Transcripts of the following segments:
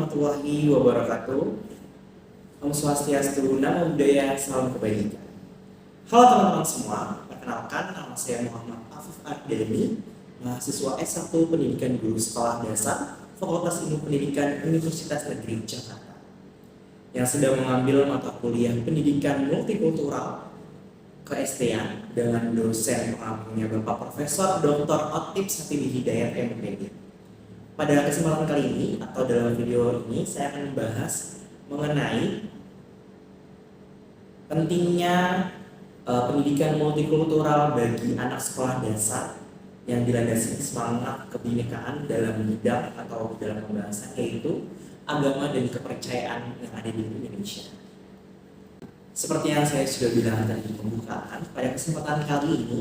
warahmatullahi wabarakatuh. Om Swastiastu, Namo Buddhaya, salam kebajikan. Halo teman-teman semua, perkenalkan nama saya Muhammad Afif Ardani, mahasiswa S1 Pendidikan Guru Sekolah Dasar, Fakultas Ilmu Pendidikan Universitas Negeri Jakarta, yang sedang mengambil mata kuliah Pendidikan Multikultural ke-ST-an dengan dosen pengampunya Bapak Profesor Dr. Otip Satibi Hidayat MPD. Pada kesempatan kali ini atau dalam video ini saya akan membahas mengenai pentingnya pendidikan multikultural bagi anak sekolah dasar yang dilandasi semangat kebinekaan dalam bidang atau dalam pembahasan yaitu agama dan kepercayaan yang ada di Indonesia. Seperti yang saya sudah bilang tadi di pembukaan, pada kesempatan kali ini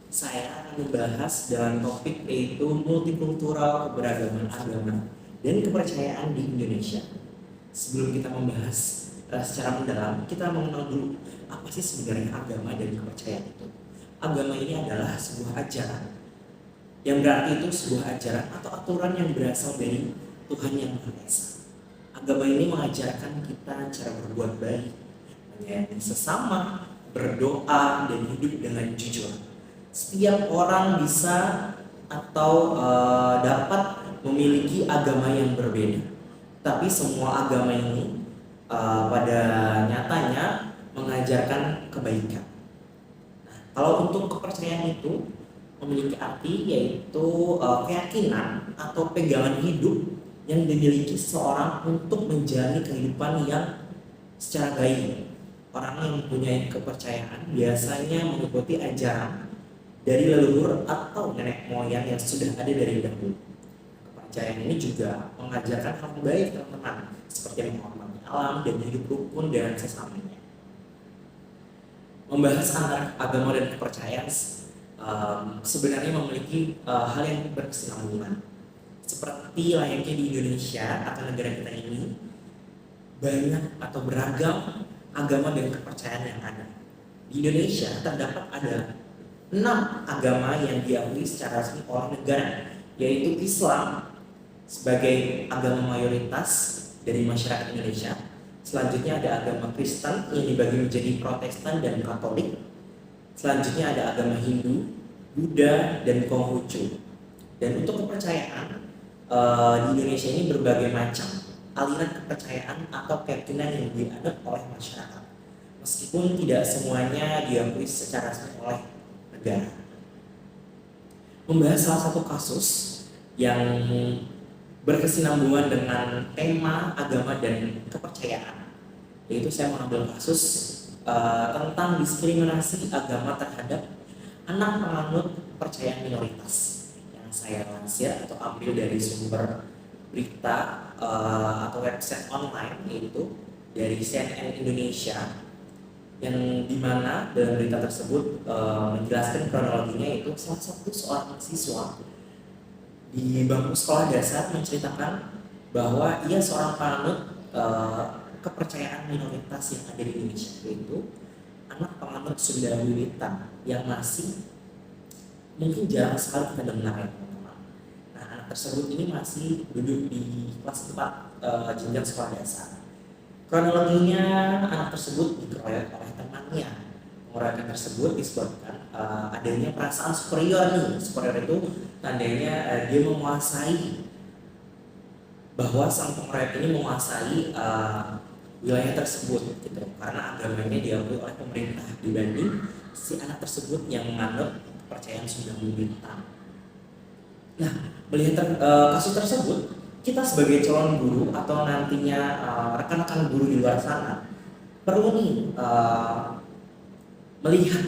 saya akan membahas dalam topik yaitu multikultural keberagaman agama dan kepercayaan di Indonesia. Sebelum kita membahas secara mendalam, kita mengenal dulu apa sih sebenarnya agama dan kepercayaan itu. Agama ini adalah sebuah ajaran, yang berarti itu sebuah ajaran atau aturan yang berasal dari Tuhan Yang Maha Esa. Agama ini mengajarkan kita cara berbuat baik, menyayangi sesama, berdoa, dan hidup dengan jujur. Setiap orang bisa atau dapat memiliki agama yang berbeda, tapi semua agama ini pada nyatanya mengajarkan kebaikan. Nah, kalau untuk kepercayaan itu memiliki arti yaitu keyakinan atau pegangan hidup yang dimiliki seseorang untuk menjalani kehidupan yang secara baik. Orang yang mempunyai kepercayaan biasanya mengikuti ajaran dari leluhur atau nenek moyang yang sudah ada dari dahulu. Kepercayaan ini juga mengajarkan hal baik teman-teman, seperti menghormati alam dan hidup rukun dengan sesamanya. Membahas antara agama dan kepercayaan sebenarnya memiliki hal yang berkesinambungan. Seperti layaknya di Indonesia atau negara kita ini, banyak atau beragam agama dan kepercayaan yang ada. Di Indonesia terdapat ada 6 agama yang diakui secara resmi oleh negara, yaitu Islam sebagai agama mayoritas dari masyarakat Indonesia. Selanjutnya ada agama Kristen yang dibagi menjadi Protestan dan Katolik. Selanjutnya ada agama Hindu, Buddha, dan Konghucu. Dan untuk kepercayaan di Indonesia ini berbagai macam aliran kepercayaan atau keyakinan yang dianut oleh masyarakat, meskipun tidak semuanya diakui secara resmi oleh negara. Membahas salah satu kasus yang berkesinambungan dengan tema agama dan kepercayaan, yaitu saya mengambil kasus tentang diskriminasi agama terhadap anak penganut kepercayaan minoritas yang saya lansir atau ambil dari sumber berita atau website online, yaitu dari CNN Indonesia, yang dimana dalam berita tersebut menjelaskan kronologinya, yaitu salah satu seorang siswa di bangku sekolah dasar menceritakan bahwa ia seorang penganut kepercayaan minoritas yang ada di Indonesia, yaitu anak penganut Sunda Wiwitan yang masih mungkin jarang sekali kita dengar ya teman-teman. Nah, anak tersebut ini masih duduk di kelas 4 jenjang sekolah dasar. Kronologinya, anak tersebut dikeroyok oleh temannya. Pengeroyokan tersebut disebabkan adanya perasaan superior nih. Superior itu tandanya dia menguasai, bahwa sang pengeroyok ini menguasai wilayah tersebut gitu, karena agamanya diakui oleh pemerintah dibanding si anak tersebut yang menganut kepercayaan Sunda Wiwitan. Nah, melihat kasus tersebut, kita sebagai calon guru atau nantinya rekan-rekan guru di luar sana perlu nih melihat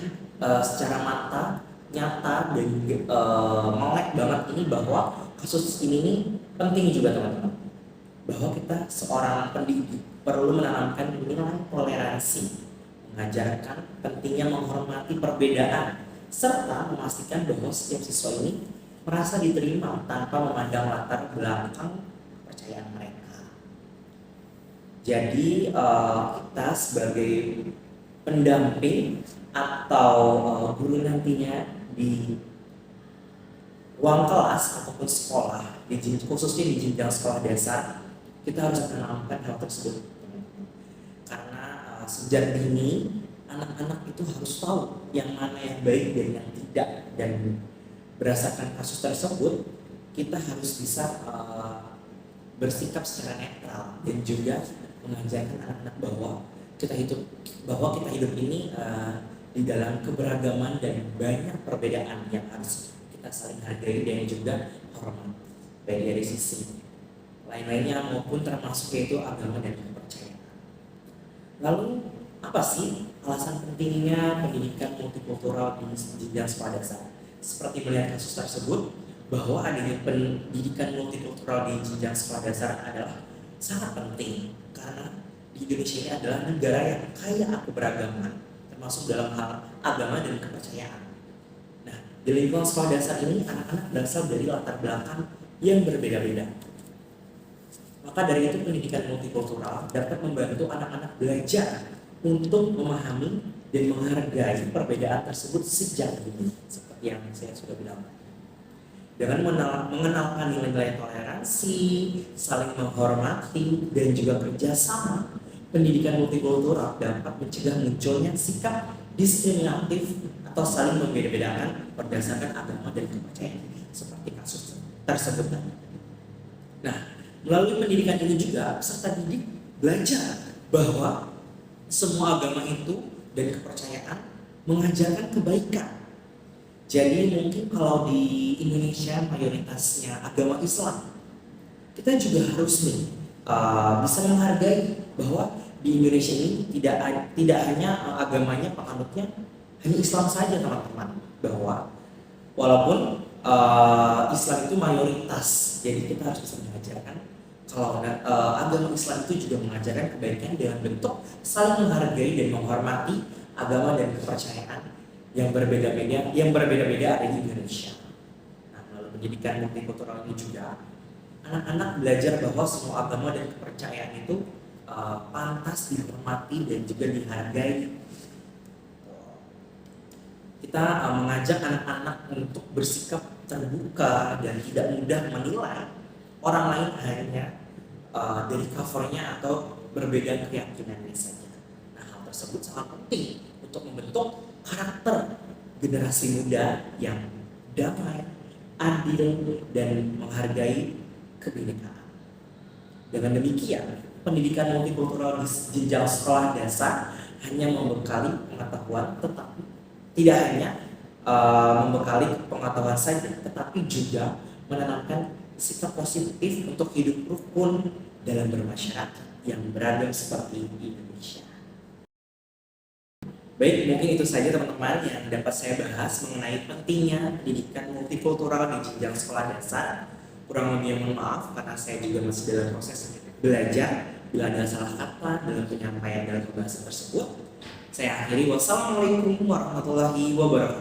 secara mata nyata dan melek banget ini bahwa kasus ini nih penting juga teman-teman, bahwa kita seorang pendidik perlu menanamkan nilai toleransi, mengajarkan pentingnya menghormati perbedaan, serta memastikan bahwa setiap siswa ini merasa diterima tanpa memandang latar belakang kepercayaan mereka. Jadi kita sebagai pendamping atau guru nantinya di ruang kelas ataupun sekolah, khususnya di jenjang sekolah dasar, kita harus menanamkan hal tersebut. Karena sejak dini anak-anak itu harus tahu yang mana yang baik dan yang tidak, dan berdasarkan kasus tersebut kita harus bisa bersikap secara netral dan juga mengajarkan anak-anak bahwa kita hidup ini di dalam keberagaman dan banyak perbedaan yang harus kita saling hargai dan juga hormat, baik dari sisi lain-lainnya maupun termasuk yaitu agama dan kepercayaan. Lalu apa sih alasan pentingnya pendidikan multikultural di jenjang sekolah dasar? Seperti melihat kasus tersebut, bahwa adanya pendidikan multikultural di jenjang sekolah dasar adalah sangat penting karena di Indonesia ini adalah negara yang kaya keberagaman, termasuk dalam hal agama dan kepercayaan. Nah, di lingkungan sekolah dasar ini anak-anak berasal dari latar belakang yang berbeda-beda. Maka dari itu pendidikan multikultural dapat membantu anak-anak belajar untuk memahami dan menghargai perbedaan tersebut sejak dini, seperti yang saya sudah bilang. Dengan mengenalkan nilai-nilai toleransi, saling menghormati, dan juga kerjasama, pendidikan multikultural dapat mencegah munculnya sikap diskriminatif atau saling membeda-bedakan berdasarkan agama dan kepercayaan, seperti kasus tersebut. Nah, melalui pendidikan ini juga peserta didik belajar bahwa semua agama itu dan kepercayaan mengajarkan kebaikan. Jadi mungkin kalau di Indonesia mayoritasnya agama Islam, kita juga harus bisa menghargai bahwa di Indonesia ini tidak hanya agamanya penganutnya hanya Islam saja, teman-teman. Bahwa walaupun Islam itu mayoritas, jadi kita harus bisa mengajarkan kalau agama Islam itu juga mengajarkan kebaikan dengan bentuk saling menghargai dan menghormati agama dan kepercayaan yang berbeda-beda ada di Indonesia. Nah, melalui pendidikan multikultural ini juga anak-anak belajar bahwa semua agama dan kepercayaan itu pantas dihormati dan juga dihargai. Kita mengajak anak-anak untuk bersikap terbuka dan tidak mudah menilai orang lain hanya dari covernya atau berbeda keyakinannya saja. Nah, hal tersebut sangat penting untuk membentuk karakter generasi muda yang damai, adil, dan menghargai kebinekaan. Dengan demikian, pendidikan multikultural di jenjang sekolah dasar hanya membekali pengetahuan, tetapi tidak hanya membekali pengetahuan saja, tetapi juga menanamkan sikap positif untuk hidup rukun dalam bermasyarakat yang beragam seperti di Indonesia. Baik, mungkin itu saja teman-teman yang dapat saya bahas mengenai pentingnya pendidikan multikultural di jenjang sekolah dasar. Kurang lebih mohon maaf karena saya juga masih dalam proses belajar. Bila ada salah kata dalam penyampaian dalam pembahasan tersebut, saya akhiri. Wassalamualaikum warahmatullahi wabarakatuh.